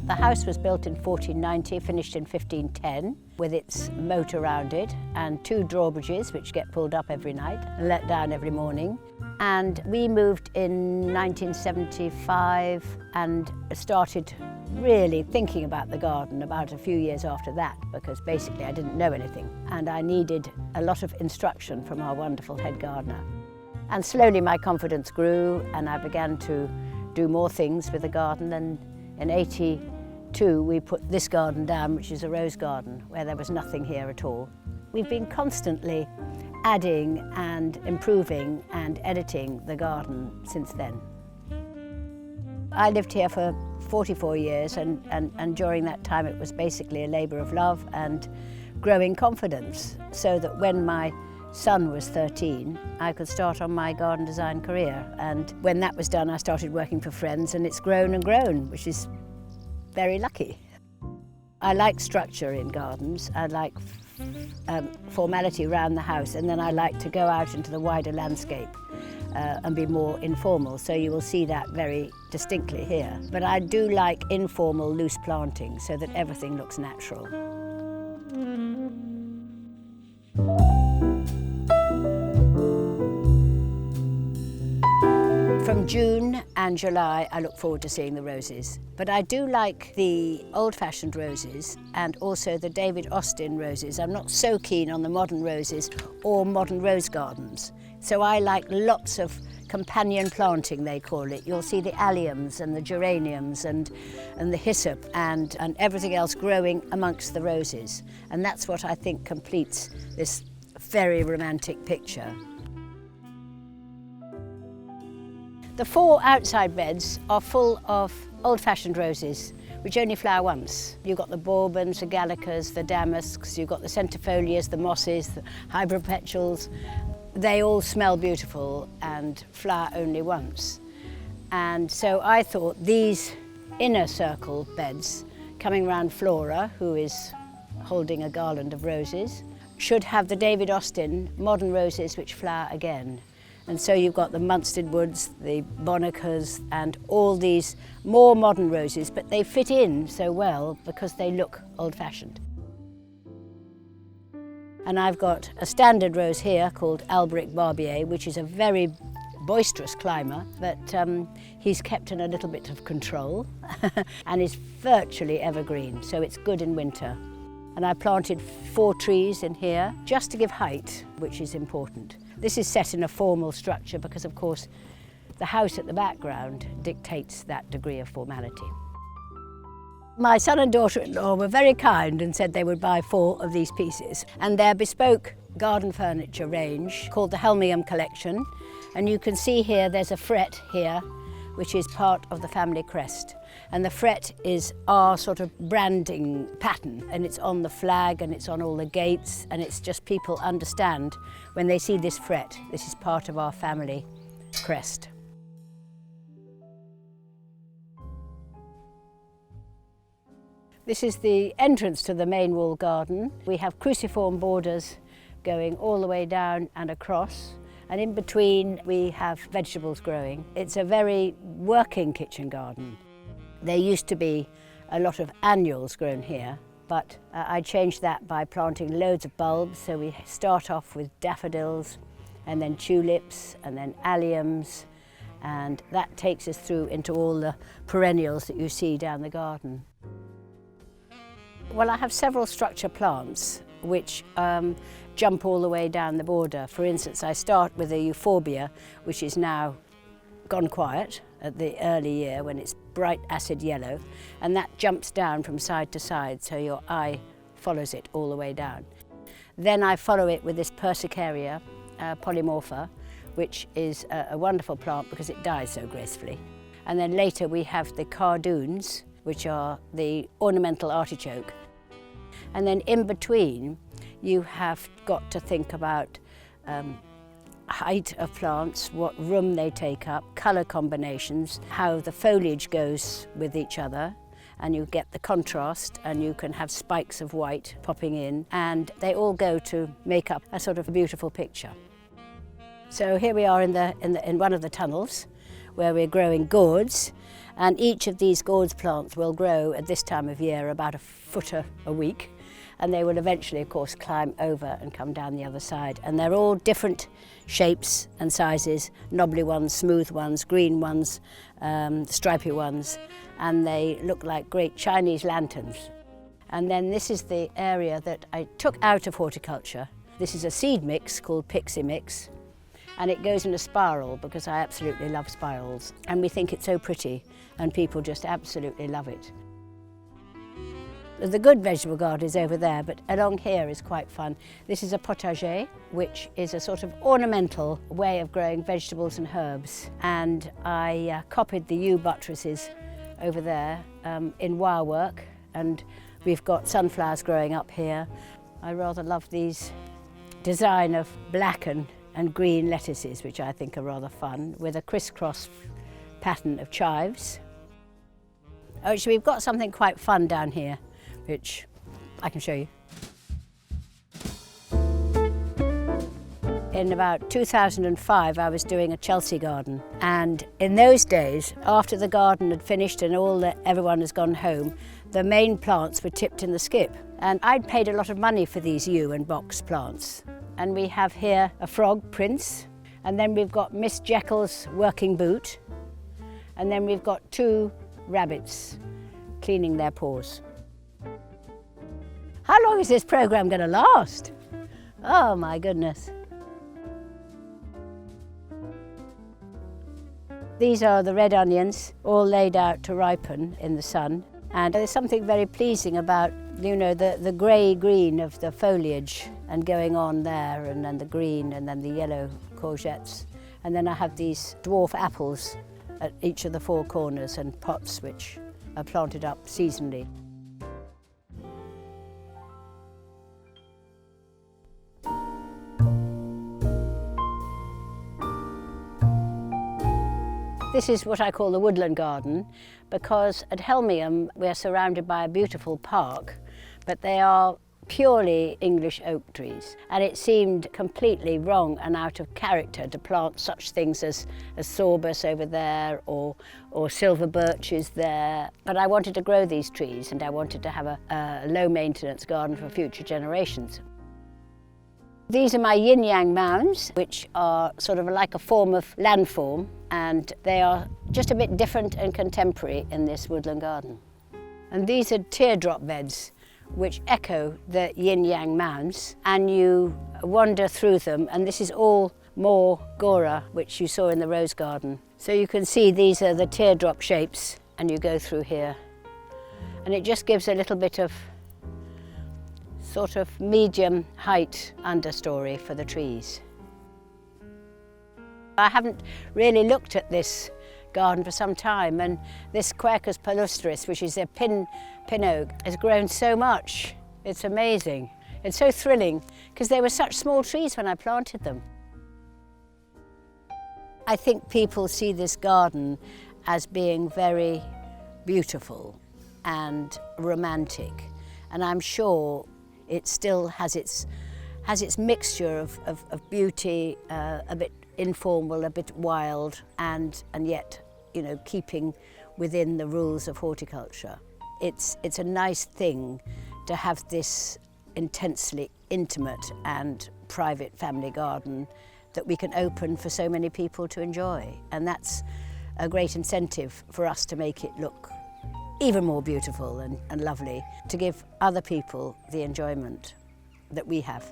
The house was built in 1490, finished in 1510, with its moat around it and 2 drawbridges which get pulled up every night and let down every morning. And we moved in 1975 and started really thinking about the garden about a few years after that, because basically I didn't know anything and I needed a lot of instruction from our wonderful head gardener. And slowly my confidence grew and I began to do more things with the garden, and in '82 we put this garden down, which is a rose garden, where there was nothing here at all. We've been constantly adding and improving and editing the garden since then. I lived here for 44 years and during that time it was basically a labour of love and growing confidence, so that when my son was 13, I could start on my garden design career. And when that was done, I started working for friends, and it's grown and grown, which is very lucky. I like structure in gardens. I like formality around the house, and then I like to go out into the wider landscape and be more informal. So you will see that very distinctly here. But I do like informal, loose planting so that everything looks natural. From June and July, I look forward to seeing the roses. But I do like the old-fashioned roses and also the David Austin roses. I'm not so keen on the modern roses or modern rose gardens. So I like lots of companion planting, they call it. You'll see the alliums and the geraniums and the hyssop and everything else growing amongst the roses. And that's what I think completes this very romantic picture. The 4 outside beds are full of old-fashioned roses, which only flower once. You've got the bourbons, the gallicas, the damasks, you've got the centifolias, the mosses, the hydropetuals. They all smell beautiful and flower only once. And so I thought these inner circle beds, coming round Flora, who is holding a garland of roses, should have the David Austin modern roses which flower again. And so you've got the Munstead Woods, the Bonicas, and all these more modern roses, but they fit in so well because they look old-fashioned. And I've got a standard rose here called Alberic Barbier, which is a very boisterous climber, but he's kept in a little bit of control and is virtually evergreen, so it's good in winter. And I planted 4 trees in here just to give height, which is important. This is set in a formal structure because, of course, the house at the background dictates that degree of formality. My son and daughter-in-law were very kind and said they would buy 4 of these pieces. And they're bespoke garden furniture range called the Helmingham collection. And you can see here there's a fret here, which is part of the family crest. And the fret is our sort of branding pattern, and it's on the flag and it's on all the gates, and it's just people understand when they see this fret, this is part of our family crest. This is the entrance to the main wall garden. We have cruciform borders going all the way down and across. And in between we have vegetables growing. It's a very working kitchen garden. There used to be a lot of annuals grown here, but I changed that by planting loads of bulbs. So we start off with daffodils and then tulips and then alliums, and that takes us through into all the perennials that you see down the garden. Well, I have several structure plants which jump all the way down the border. For instance, I start with a euphorbia, which is now gone quiet at the early year when it's bright acid yellow, and that jumps down from side to side, so your eye follows it all the way down. Then I follow it with this Persicaria polymorpha, which is a wonderful plant because it dies so gracefully. And then later we have the cardoons, which are the ornamental artichoke. And then in between, you have got to think about height of plants, what room they take up, colour combinations, how the foliage goes with each other, and you get the contrast, and you can have spikes of white popping in, and they all go to make up a sort of beautiful picture. So here we are in one of the tunnels, where we're growing gourds, and each of these gourds plants will grow at this time of year about a foot a week, and they will eventually, of course, climb over and come down the other side. And they're all different shapes and sizes, knobbly ones, smooth ones, green ones, stripy ones, and they look like great Chinese lanterns. And then this is the area that I took out of horticulture. This is a seed mix called Pixie Mix, and it goes in a spiral because I absolutely love spirals. And we think it's so pretty, and people just absolutely love it. The good vegetable garden is over there, but along here is quite fun. This is a potager, which is a sort of ornamental way of growing vegetables and herbs. And I copied the yew buttresses over there in wire work, and we've got sunflowers growing up here. I rather love these design of black and green lettuces, which I think are rather fun, with a crisscross pattern of chives. Actually, we've got something quite fun down here, which I can show you. In about 2005, I was doing a Chelsea garden, and in those days, after the garden had finished and everyone has gone home, the main plants were tipped in the skip. And I'd paid a lot of money for these yew and box plants. And we have here a frog, Prince, and then we've got Miss Jekyll's working boot, and then we've got two rabbits cleaning their paws. How long is this programme going to last? Oh my goodness. These are the red onions, all laid out to ripen in the sun. And there's something very pleasing about, you know, the grey-green of the foliage and going on there, and then the green and then the yellow courgettes. And then I have these dwarf apples at each of the four corners and pots which are planted up seasonally. This is what I call the woodland garden, because at Helmingham we're surrounded by a beautiful park, but they are purely English oak trees, and it seemed completely wrong and out of character to plant such things as sorbus over there or silver birches there. But I wanted to grow these trees, and I wanted to have a low-maintenance garden for future generations. These are my yin-yang mounds, which are sort of like a form of landform, and they are just a bit different and contemporary in this woodland garden. And these are teardrop beds, which echo the yin-yang mounds, and you wander through them, and this is all more Gora, which you saw in the rose garden. So you can see these are the teardrop shapes, and you go through here. And it just gives a little bit of sort of medium height understory for the trees. I haven't really looked at this garden for some time, and this Quercus palustris, which is a pin oak, has grown so much. It's amazing. It's so thrilling because they were such small trees when I planted them. I think people see this garden as being very beautiful and romantic, and I'm sure it still has its mixture of beauty, a bit informal, a bit wild, and yet, you know, keeping within the rules of horticulture. It's a nice thing to have this intensely intimate and private family garden that we can open for so many people to enjoy, and that's a great incentive for us to make it look even more beautiful and lovely, to give other people the enjoyment that we have.